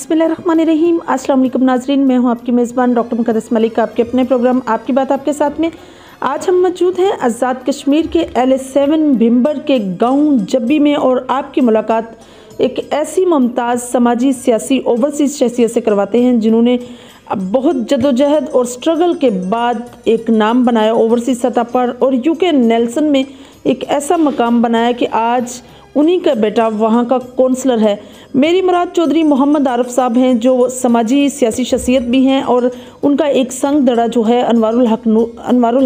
बिस्मिल्लाहिर्रहमानिर्रहीम। अस्सलाम वालेकुम नाज़रीन, मैं हूं आपकी मेज़बान डॉक्टर मुक़द्दस मलिक, आपके अपने प्रोग्राम आपकी बात आपके साथ में। आज हम मौजूद हैं आज़ाद कश्मीर के LA7 भिम्बर के गांव जब्बी में और आपकी मुलाकात एक ऐसी मुमताज़ समाजी सियासी ओवरसीज़ शख्सियत से करवाते हैं जिन्होंने बहुत जदोजहद और स्ट्रगल के बाद एक नाम बनाया ओवरसीज़ सतह पर और UK नेल्सन में एक ऐसा मकाम बनाया कि आज उन्हीं का बेटा वहाँ का कौंसलर है। मेरी मुराद चौधरी मोहम्मद आरिफ साहब हैं जो समाजी सियासी शख्सियत भी हैं और उनका एक संग दड़ा जो है अनवारुल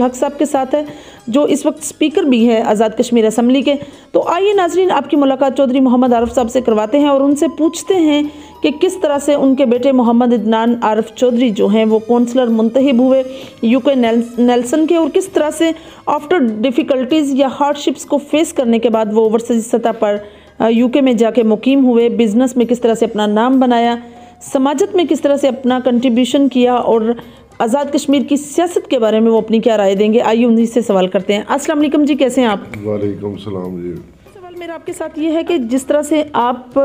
हक साहब के साथ है जो इस वक्त स्पीकर भी हैं आज़ाद कश्मीर असम्बली के। तो आइए नाजरीन आपकी मुलाकात चौधरी मोहम्मद आरिफ साहब से करवाते हैं और उनसे पूछते हैं कि किस तरह से उनके बेटे मोहम्मद इदनान आरिफ चौधरी जो हैं वो कौंसलर मुंतखब हुए UK नेल्सन के और किस तरह से आफ्टर डिफ़िकल्टीज़ या हार्डशिप्स को फेस करने के बाद वो ओवरसीज़ सतह पर UK में जाके मुकीम हुए, बिज़नेस में किस तरह से अपना नाम बनाया, समाजत में किस तरह से अपना कंट्रीब्यूशन किया और आज़ाद कश्मीर की सियासत के बारे में वो अपनी क्या राय देंगे। आइए उन्हीं से सवाल करते हैं। अस्सलाम वालेकुम जी, कैसे हैं आप? वालेकुम सलाम जी। सवाल मेरा आपके साथ ये है कि जिस तरह से आप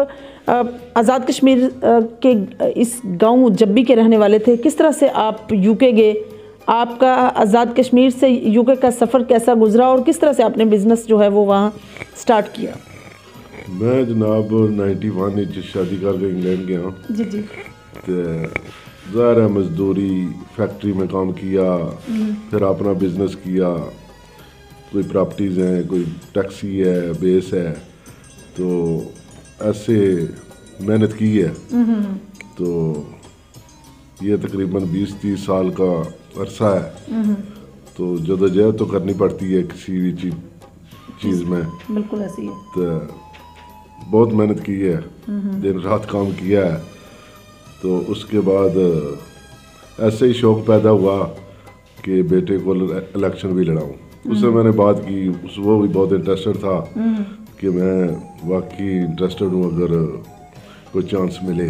आज़ाद कश्मीर के इस गांव जब्बी के रहने वाले थे, किस तरह से आप UK गए, आपका आज़ाद कश्मीर से UK का सफ़र कैसा गुजरा और किस तरह से आपने बिज़नेस जो है वो वहाँ स्टार्ट किया? मैं जनाब 91 शादी करके इंग्लैंड गया जी जी। तो ज़ाहिर है मजदूरी फैक्ट्री में काम किया, फिर अपना बिज़नेस किया, कोई प्रॉपर्टीज़ हैं, कोई टैक्सी है, बेस है, तो ऐसे मेहनत की है। तो ये तकरीबन 20-30 साल का अरसा है। तो जदोजहद तो करनी पड़ती है किसी भी चीज़ में। बिल्कुल ऐसी है। तो बहुत मेहनत की है, दिन रात काम किया है। तो उसके बाद ऐसे ही शौक़ पैदा हुआ कि बेटे को इलेक्शन भी लड़ाऊँ। उससे मैंने बात की, वो भी बहुत इंटरेस्टेड था कि मैं वाकई इंटरेस्टेड हूँ अगर कोई चांस मिले।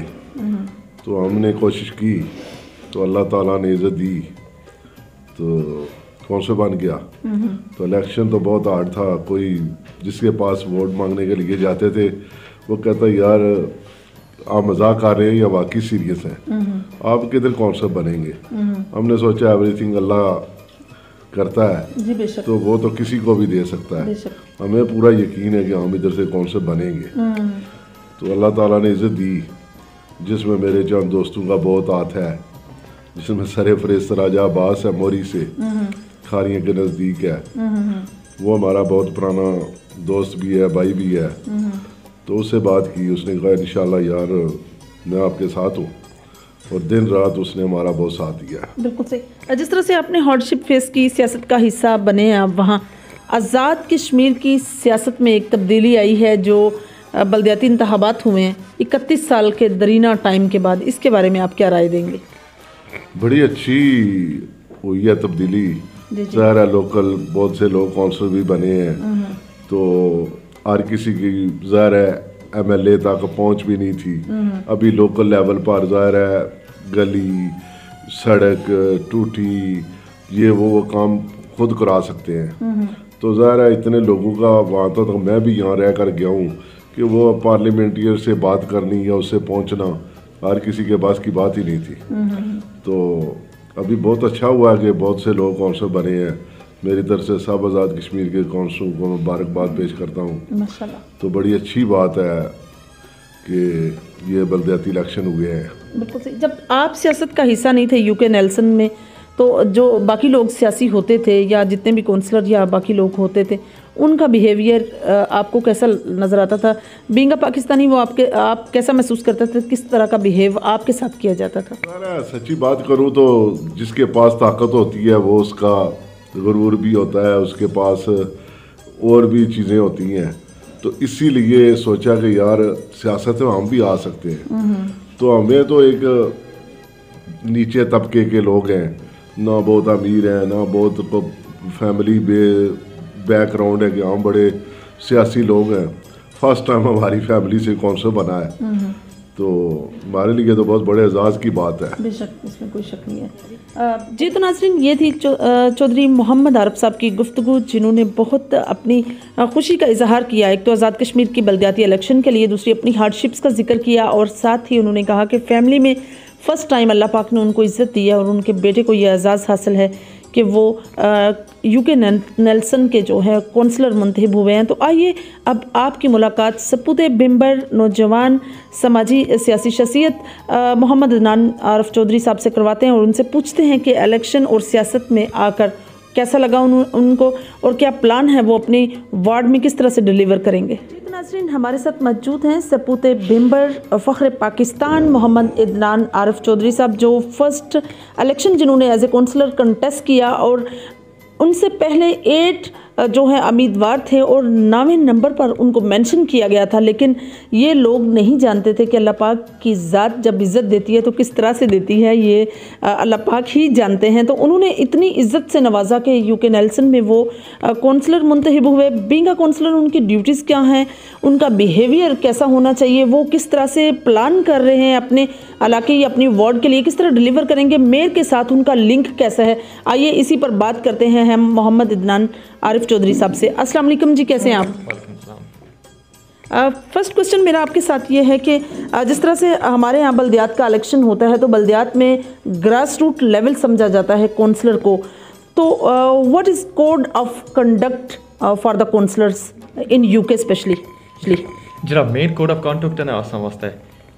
तो हमने कोशिश की तो अल्लाह ताला ने इज़्ज़त दी तो कौंसलर बन गया। तो इलेक्शन तो बहुत हार्ड था। कोई जिसके पास वोट मांगने के लिए जाते थे वो कहता यार आप मजाक कर रहे हैं या वाकई सीरियस हैं, आप किधर कौंसलर बनेंगे। हमने सोचा एवरीथिंग अल्लाह करता है जी, बेशक। तो वो तो किसी को भी दे सकता है। हमें पूरा यकीन है कि हम इधर से कौंसलर बनेंगे। तो अल्लाह ताला ने इज़्ज़त दी, जिसमें मेरे चंद दोस्तों का बहुत हाथ है, जिसमें सरे फरेस्त राजा अब्बास है मोरी से, खारियाँ के नज़दीक है। वो हमारा बहुत पुराना दोस्त भी है, भाई भी है। तो उससे बात की, उसने कहा इंशाल्लाह यार मैं आपके साथ हूँ, और दिन रात उसने हमारा बहुत साथ दिया। बिल्कुल सही। जिस तरह से आपने हार्डशिप फेस की, सियासत का हिस्सा बने हैं आप, वहाँ आज़ाद कश्मीर की सियासत में एक तब्दीली आई है जो बल्दियाती इंतखाबात हुए हैं 31 साल के दरीना टाइम के बाद, इसके बारे में आप क्या राय देंगे? बड़ी अच्छी हुई है तब्दीली। ज़ाहिर है लोकल बहुत से लोग कौंसलर भी बने हैं, तो हर किसी की ज़ाहिर है MLA तक पहुंच भी नहीं थी। अभी लोकल लेवल पर ज़ाहिर है गली, सड़क, टूटी, ये वो काम खुद करा सकते हैं। तो ज़ाहिर है इतने लोगों का वहाँ तो मैं भी यहाँ रह कर गया हूँ कि वो पार्लियामेंटियर से बात करनी या उससे पहुँचना हर किसी के पास की बात ही नहीं थी। तो अभी बहुत अच्छा हुआ कि बहुत से लोग कौंसलर बने हैं। मेरी तरफ से सब आज़ाद कश्मीर के कौंसलरों को मुबारकबाद पेश करता हूँ। माशाल्लाह। तो बड़ी अच्छी बात है कि ये बल्दियाती इलेक्शन हुए हैं। बिल्कुल सही। जब आप सियासत का हिस्सा नहीं थे UK नेल्सन में, तो जो बाकी लोग सियासी होते थे या जितने भी कौंसलर या बाकी लोग होते थे, उनका बिहेवियर आपको कैसा नज़र आता था? बीइंग अ पाकिस्तानी वो आप कैसा महसूस करते थे? किस तरह का बिहेव आपके साथ किया जाता था? सच्ची बात करूँ तो जिसके पास ताकत होती है वो उसका गुरूर भी होता है, उसके पास और भी चीज़ें होती हैं। तो इसीलिए सोचा कि यार सियासत में हम भी आ सकते हैं। तो हमें तो एक नीचे तबके के लोग हैं, ना बहुत अमीर हैं, ना बहुत फैमिली बैकग्राउंड है कि हम बड़े सियासी लोग हैं। फर्स्ट टाइम हमारी फैमिली से कौंसलर बना है। تو ہمارے لیے تو بہت بڑے اعزاز کی بات ہے. بے شک اس میں کوئی شک نہیں ہے. جی تو ناظرین یہ تھی چودھری محمد عارف صاحب کی گفتگو جنہوں نے بہت اپنی خوشی کا اظہار کیا. ایک تو آزاد کشمیر کی بلدیاتی الیکشن کے لیے, دوسری اپنی ہارڈ شپس کا ذکر کیا, اور ساتھ ہی انہوں نے کہا کہ فیملی میں فرسٹ ٹائم اللہ پاک نے ان کو عزت دی ہے اور ان کے بیٹے کو یہ اعزاز حاصل ہے کہ وہ یو کے نیلسن کے جو ہے کونسلر منتخب ہوئے ہیں. تو آئیے اب آپ کی ملاقات سپوت بھمبر نوجوان سماجی سیاسی شخصیت محمد عدنان عارف چودھری صاحب سے کرواتے ہیں اور ان سے پوچھتے ہیں کہ الیکشن اور سیاست میں آ کر کیسا لگا ان کو اور کیا پلان ہے وہ اپنی وارڈ میں کس طرح سے ڈیلیور کریں گے. ناظرین ہمارے ساتھ موجود ہیں سپوت بھمبر فخر پاکستان محمد عدنان عارف چودھری صاحب, جو فرسٹ الیکشن جنہوں نے ایز اے کونسلر کنٹیسٹ کیا, اور ان سے پہلے 8 جو ہے امیدوار تھے اور 9ویں نمبر پر ان کو مینشن کیا گیا تھا. لیکن یہ لوگ نہیں جانتے تھے کہ اللہ پاک کی ذات جب عزت دیتی ہے تو کس طرح سے دیتی ہے, یہ اللہ پاک ہی جانتے ہیں. تو انہوں نے اتنی عزت سے نوازا کہ یو کے نیلسن میں وہ کونسلر منتخب ہوئے. بینگ اے کونسلر ان کی ڈیوٹیز کیا ہیں, ان کا بیہیویئر کیسا ہونا چاہیے, وہ کس طرح سے پلان کر رہے ہیں اپنے علاقے یا اپنی وارڈ کے لیے, کس طرح ڈیلیور کریں گے, میئر کے ساتھ ان کا لنک کیسا ہے, آئیے اسی پر بات کرتے ہیں ہم محمد عدنان عارف چودھری صاحب سے. السلام علیکم جی, کیسے ہیں آپ؟ فرسٹ کوشچن میرا آپ کے ساتھ یہ ہے کہ جس طرح سے ہمارے یہاں بلدیات کا الیکشن ہوتا ہے تو بلدیات میں گراس روٹ لیول سمجھا جاتا ہے کونسلر کو, تو what is code of conduct for the councillors in U K especially? جناب مین کوڈ آف کنڈکٹ ہے نا آسان واسطے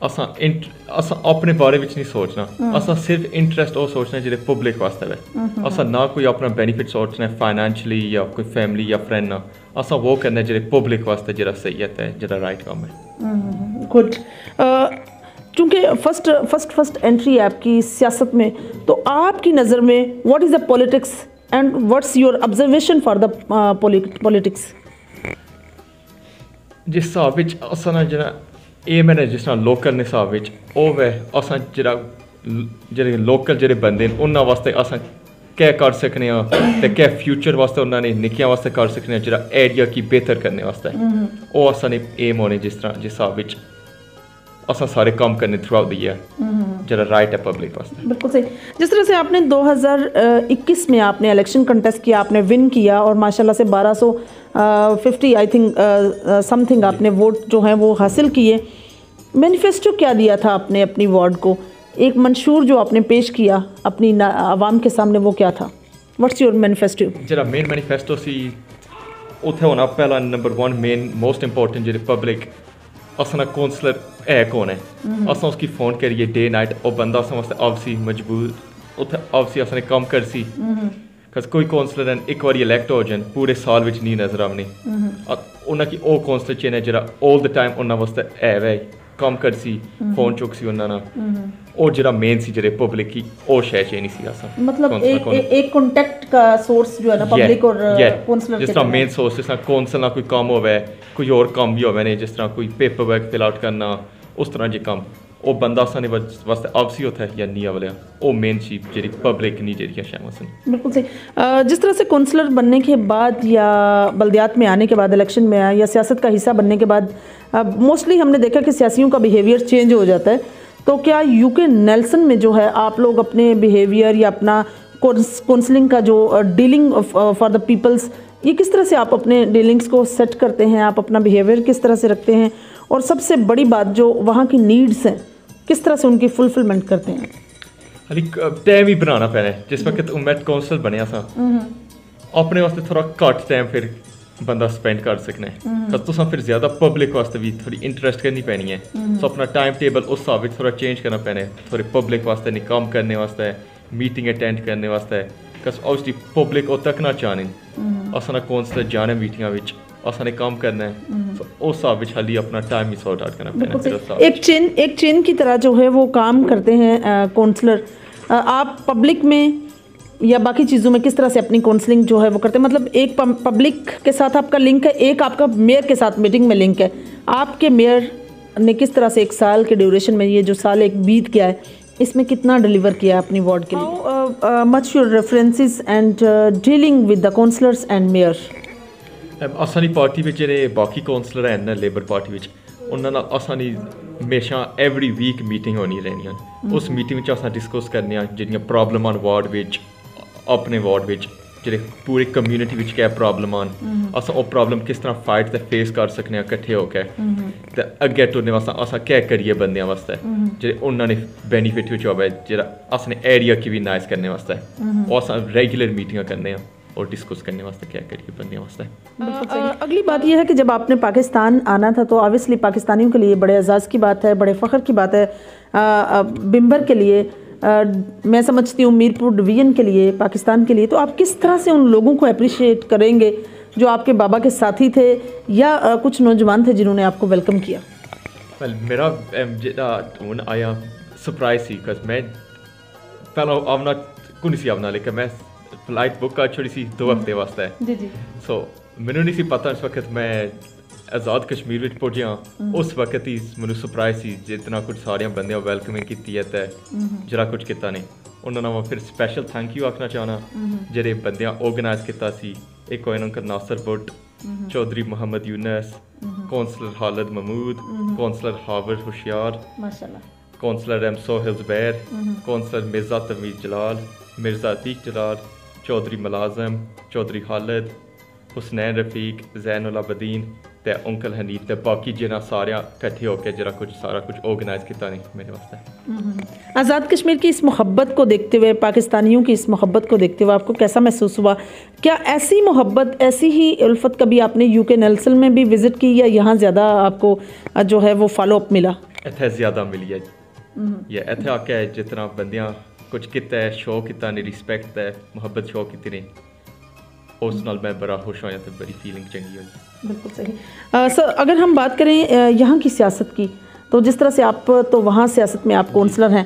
اساں اپنے بارے وچ نہیں سوچنا, اساں صرف انٹرسٹ وہ سوچنا جہے پبلک واسطے ہے. اساں نہ کوئی اپنا بینیفٹ سوچنا ہے فائنینشلی یا کوئی فیملی یا فرینڈ, نہ اساں وہ کرنا ہے جہے پبلک واسطے جہاں صحیح ہے, جہاں رائٹ کام ہے. گڈ. چونکہ فرسٹ انٹری ہے آپ کی سیاست میں, تو آپ کی نظر میں what is the politics and what's your observation for the politics? جس حساب اصل جہاں ایم ہے جس طرح لوکل حساب وہ ہے اصل جہاں لوکل جہے بندے انہوں واسطے اصل کیا کر سکنے ہاں تو کیا فیوچر واسطے انہوں نے نکیاں واسطے کر سکنے جہاں ایریا کی بہتر کرنے واسطے وہ اصل ایم ہونے جس طرح جس حساب اصل سارے کام کرنے تھرو آؤٹ دی ایئر جہاں رائٹ ہے پبلک واسطے. بالکل صحیح. جس طرح سے آپ نے 2021 میں آپ نے الیکشن کنٹیسٹ کیا, آپ نے ون کیا اور ماشاء اللہ سے 1250 آئی تھنک سم تھنگ آپ نے ووٹ جو ہیں وہ حاصل کیے. مینیفیسٹو کیا دیا تھا آپ نے اپنی وارڈ کو, ایک منشور جو آپ نے پیش کیا اپنی عوام کے سامنے, وہ کیا تھا؟ What's your manifesto? جہاں مین مینیفیسٹو سی اتنے ہونا پہلا نمبر 1 مین موسٹ امپورٹنٹ جہاں پبلک اصل کونسلر ہے کون ہے, اصل اس کی فون کریے ڈے نائٹ, وہ بندہ اصل واسطے آبسی مجبور اتنے آبسی اصل کام کر سی کس کوئی کونسلر ہیں ایک بار الیکٹ ہو جائیں پورے سال وچ نہیں نظر آنی, انہوں کی وہ کونسلر چاہیے جہاں آل دا ٹائم انہوں واسطے ہے وے کام کر سی فون چک سی انہوں نے, اور جہاں مین سی جہاں پبلک کی وہ شے چاہیے سی اصل مطلب ایک کانٹیکٹ کا سورس جو ہے نا پبلک اور کونسلر, جس طرح مین سورس جس طرح کونسل نہ کوئی کام ہوئے کوئی اور کام بھی ہوئے نہیں, جس طرح کوئی پیپر ورک فل آؤٹ کرنا اس طرح جی کام وہ بندہ سانے واسطے آبسی ہوتا ہے یا نہیں والے وہ مین چیز جی پبلک نہیں جی شامل سن. بالکل صحیح. جس طرح سے کونسلر بننے کے بعد یا بلدیات میں آنے کے بعد الیکشن میں یا سیاست کا حصہ بننے کے بعد موسٹلی ہم نے دیکھا کہ سیاسیوں کا بیہیویئر چینج ہو جاتا ہے, تو کیا یو کے نیلسن میں جو ہے آپ لوگ اپنے بیہیویئر یا اپنا کونسلنگ کا جو ڈیلنگ فار دا پیپلز, یہ کس طرح سے آپ اپنے ڈیلنگس کو سیٹ کرتے ہیں, آپ اپنا بیہیویئر کس طرح سے رکھتے ہیں, اور سب سے بڑی بات جو وہاں کی نیڈس ہیں کس طرح سے ان کی فلفلمنٹ کرتے ہیں؟ ٹائم ہی بنانا پینا ہے. جس وقت میں کونسل بنیا سا اپنے واسطے تھوڑا کٹ ٹائم پھر بندہ سپینڈ کر سکنا ہے, تو پھر زیادہ پبلک واسطے بھی تھوڑی انٹرسٹ کرنی پینی ہے, سو اپنا ٹائم ٹیبل اس حساب تھوڑا چینج کرنا پینا ہے, تھوڑے پبلک واسطے نہیں کام کرنے واسطے, میٹنگ اٹینڈ کرنے واسطے, کس اوبویسلی پبلک وہ تک نہ چاہنے اصل کونسلر جانے میٹنگاں اصل کام کرنا ہے, اس حساب حالی اپنا ٹائم ہی سارٹ آؤٹ کرنا پینا. ایک چین کی طرح جو ہے وہ کام کرتے ہیں کونسلر. آپ پبلک میں یا باقی چیزوں میں کس طرح سے اپنی کونسلنگ جو ہے وہ کرتے ہیں؟ مطلب ایک پبلک کے ساتھ آپ کا لنک ہے, ایک آپ کا میئر کے ساتھ میٹنگ میں لنک ہے. آپ کے میئر نے کس طرح سے 1 سال کے ڈیوریشن میں, یہ جو سال ایک بیت گیا ہے, اس میں کتنا ڈیلیور کیا ہے اپنی وارڈ کے لیے؟ Much your references and dealing with the councillors and mayor. اصلی پارٹی میں جہے باقی کونسلر ہیں نا لیبر پارٹی انہوں نے اصل हमेशा एवरी वीक मीटिंग होनी रहनियां उस मीटिंग विच असां डिस्कस करने आं जिहड़ियां प्रॉब्लम आन वार्ड विच अपने वार्ड विच जेह्ड़े पूरी कम्युनिटी विच क्या प्रॉब्लम आन असां ओह् प्रॉब्लम किस तरह फाइट ते फेस कर सकने आं किट्ठे होके ते अग्गें टुरने वास्ते असां क्या करिए बंदेआं वास्ते जेह्ड़े उन्हां ने बेनीफिट विच होवे जेह्ड़ा असने एरिया की भी नाइस करने वास्ते ओह् असां रेगुलर मीटिंगां करने आं और डिस्कस करने वास्ते क्या करिए बंदे वास्ते। अगली बात यह है कि जब आपने पाकिस्तान आना था तो ऑब्वियसली पाकिस्तानियों के लिए बड़े एजाज़ की बात है, बड़े फ़ख्र की बात है बिम्बर के लिए, मैं समझती हूँ मीरपुर डिवीज़न के लिए, पाकिस्तान के लिए। तो आप किस तरह से उन लोगों को अप्रिशिएट करेंगे जो आपके बाबा के साथी थे या कुछ नौजवान थे जिन्होंने आपको वेलकम किया? मेरा जेह्ड़ा हून आया सरप्राइज सी बिकॉज मैं पहला आवना कुछ सी आवना लेकिन मैं फ्लाइट बुक कर छोड़ी सी 2 हफ्ते वास्ते जी जी। सो मैनू नहीं सी पता इस वक्त मैं आज़ाद कश्मीर विच पुज्जा उस वक्त ही मैनू सरप्राइज सी जितना कुछ सारे बंदे वेलकमिंग की है ते जरा कुछ किता नहीं उन्होंने मैं फिर स्पैशल थैंक यू आखना चाहना जेह्ड़े बंदे ऑर्गेनाइज किया सी एक होए uncle Nasir Butt Chaudhry Mohammad Younis councillor Khalid Mahmood councillor हावर होशियार माशाल्लाह councillor M Sohail Zubair councillor Mirza Tameez Jalal Mirza Atiq जलाल चौधरी मुलाजम चौधरी खालिद हुसनैन रफ़ीक ज़ैनुल आबदीन ते अंकल हनीफ ते बाकी जिन्ना सारे कट्ठे होकर जरा कुछ सारा कुछ ऑर्गेनाइज किया नहीं मेरे वास्ते। आज़ाद कश्मीर की इस मोहब्बत को देखते हुए, पाकिस्तानियों की इस मोहब्बत को देखते हुए आपको कैसा महसूस हुआ? क्या ऐसी मोहब्बत, ऐसी ही उल्फत कभी आपने यूके नेल्सन में भी विज़िट की या यहाँ ज़्यादा आपको जो है वो फॉलो अप मिला? इत्थे ज़्यादा मिली है या इत्थे आके जितना बंदियां कुछ किता है शो किता नहीं रिस्पेक्ट है मोहब्बत शो की नहीं उस नाल मैं बड़ा खुश होया तो बड़ी फीलिंग चंगी हुई। बिल्कुल सही। सर अगर हम बात करें यहाँ की सियासत की तो जिस तरह से आप तो वहाँ सियासत में आप काउंसलर हैं,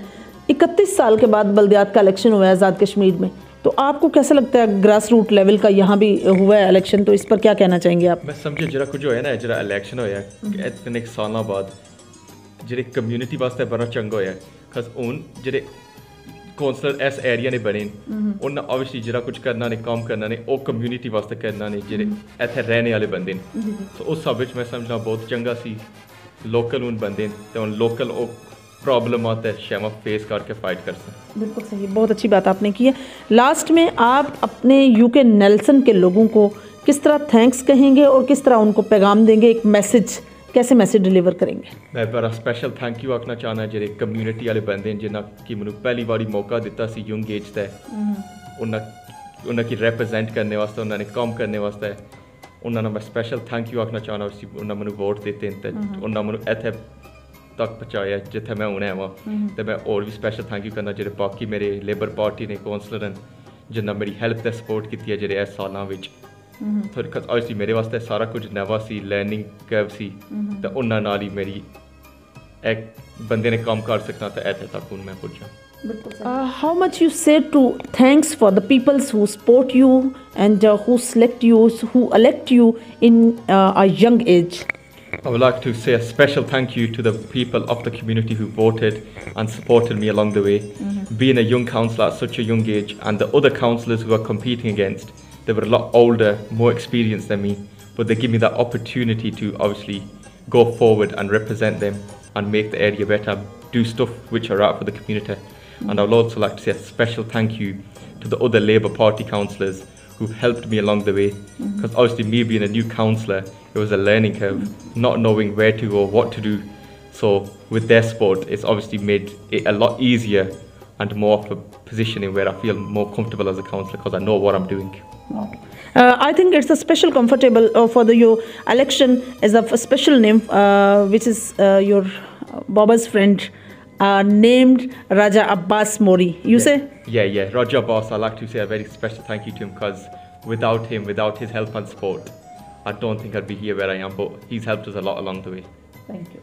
31 साल के बाद बल्दियात का इलेक्शन हुआ है आज़ाद कश्मीर में, तो आपको कैसा लगता है ग्रास रूट लेवल का यहाँ भी हुआ है इलेक्शन, तो इस पर क्या कहना चाहेंगे आप? मैं समझे जरा कुछ होया ना जरा इलेक्शन होया इतने सालों बाद जेह्ड़े कम्युनिटी वास्ते बड़ा चंगा होया खास हून जेह्ड़े काउंसलर इस एरिया ने बने उन्हें ऑब्वियसली जरा कुछ करना ने काम करना ने ओह कम्युनिटी वास्ते करना ने जेह्ड़े इत्थे रहने वाले बंदे ने तो उस हिसाब में समझना बहुत चंगा सी लोकल हून बंदे तो हून लोकल ओह प्रॉब्लम आते शैमा फेस करके फाइट कर सकते। बिल्कुल सही, बहुत अच्छी बात आपने की है। लास्ट में आप अपने यूके नेल्सन के लोगों को किस तरह थैंक्स कहेंगे और किस तरह उनको पैगाम देंगे, एक मैसेज कैसे मैसेज डिलीवर करेंगे? मैं बड़ा स्पेशल थैंक यू आखना चाहना जेह्ड़े कम्युनिटी वाले बंदे जिन्ना कि मैनू पहली बारी मौका दिता सी यंग एज ते उन्हें की रिप्रेजेंट करने वास्ते उन्होंने काम करने वास्ते उन्होंने मैं स्पेशल थैंक यू आखना चाहना उन्होंने मैनू वोट दिते ते उन्होंने मैनू इत्थे तक पहुँचाया जिथे मैं हुणे आवां ते मैं और भी स्पेशल थैंक यू करना जेह्ड़े बाकी मेरे लेबर पार्टी ने काउंसलर न जिन्ना मेरी हेल्प ते सपोर्ट की है जेह्ड़े इस सालां विच थोड़ी ऑब्वियसली मेरे वास्ते सारा कुछ नवा सी लर्निंग कर्व सी ते उन्हां नाल ही मेरी एक बंदे ने काम कर सकना ते इत्थे तक हुण मैं पुज्जा। How much you say to thanks for the peoples who support you and who select you, who elect you in a young age? I would like to say a special thank you to the people of the community who voted and supported me along the way. Being a young councillor at such a young age and the other councillors who are competing against, they were a lot older, more experienced than me, but they give me that opportunity to obviously go forward and represent them and make the area better, do stuff which are right for the community. And I would also like to say a special thank you to the other Labour Party councillors who helped me along the way, because obviously me being a new councillor, it was a learning curve, not knowing where to go, what to do. So with their support, it's obviously made it a lot easier and more of a positioning where I feel more comfortable as a councillor because I know what I'm doing. I think it's a special comfortable for your election is a special name which is your Baba's friend named Raja Abbas Mori. You say? Yeah. Raja Abbas, I'd like to say a very special thank you to him because without him, without his help and support, I don't think I'd be here where I am, but he's helped us a lot along the way. Thank you.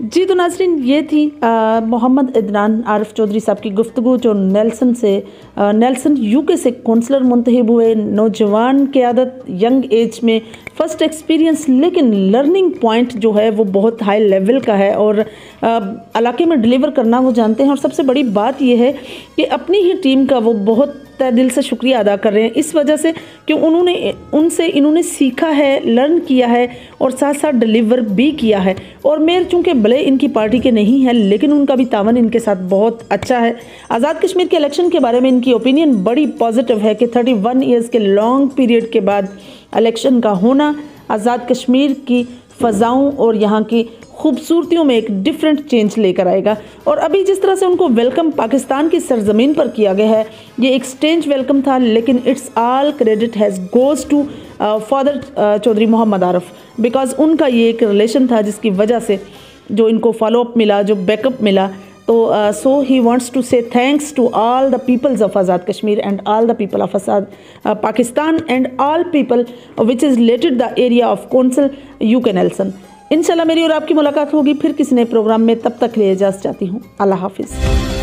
जी तो नाज़रीन ये थी मोहम्मद इदनान आरिफ चौधरी साहब की गुफ्तगू जो Nelson UK से counsellor मुंतखब हुए, नौजवान क़यादत, यंग एज में फ़र्स्ट एक्सपीरियंस, लेकिन लर्निंग पॉइंट जो है वो बहुत हाई लेवल का है और इलाके में डिलीवर करना वो जानते हैं। और सबसे बड़ी बात ये है कि अपनी ही टीम का वो बहुत तहे दिल से शुक्रिया अदा कर रहे हैं इस वजह से कि उनसे इन्होंने सीखा है, लर्न किया है और साथ साथ डिलीवर भी किया है। और मेयर चूँकि भले इनकी पार्टी के नहीं हैं लेकिन उनका भी तावन इनके साथ बहुत अच्छा है। आज़ाद कश्मीर के इलेक्शन के बारे में इनकी ओपिनियन बड़ी पॉजिटिव है कि 31 ईयर्स के लॉन्ग पीरियड के बाद इलेक्शन का होना आज़ाद कश्मीर की फ़ज़ाओं और यहाँ की खूबसूरतियों में एक डिफरेंट चेंज लेकर आएगा। और अभी जिस तरह से उनको वेलकम पाकिस्तान की सरजमीन पर किया गया है, ये एक स्टेंज वेलकम था, लेकिन it's all credit has goes to father Chaudhry Mohammad Arif, because उनका ये एक रिलेशन था जिसकी वजह से जो इनको फॉलोअप मिला, जो बैकअप मिला। तो so he wants to say thanks to all the peoples of Azad Kashmir and all the people of Pakistan and all people which is related the area of council UK Nelson. इंशाल्लाह मेरी और आपकी मुलाकात होगी फिर किसी नए प्रोग्राम में, तब तक ले इजाज़त चाहती हूँ। अल्लाह हाफिज़।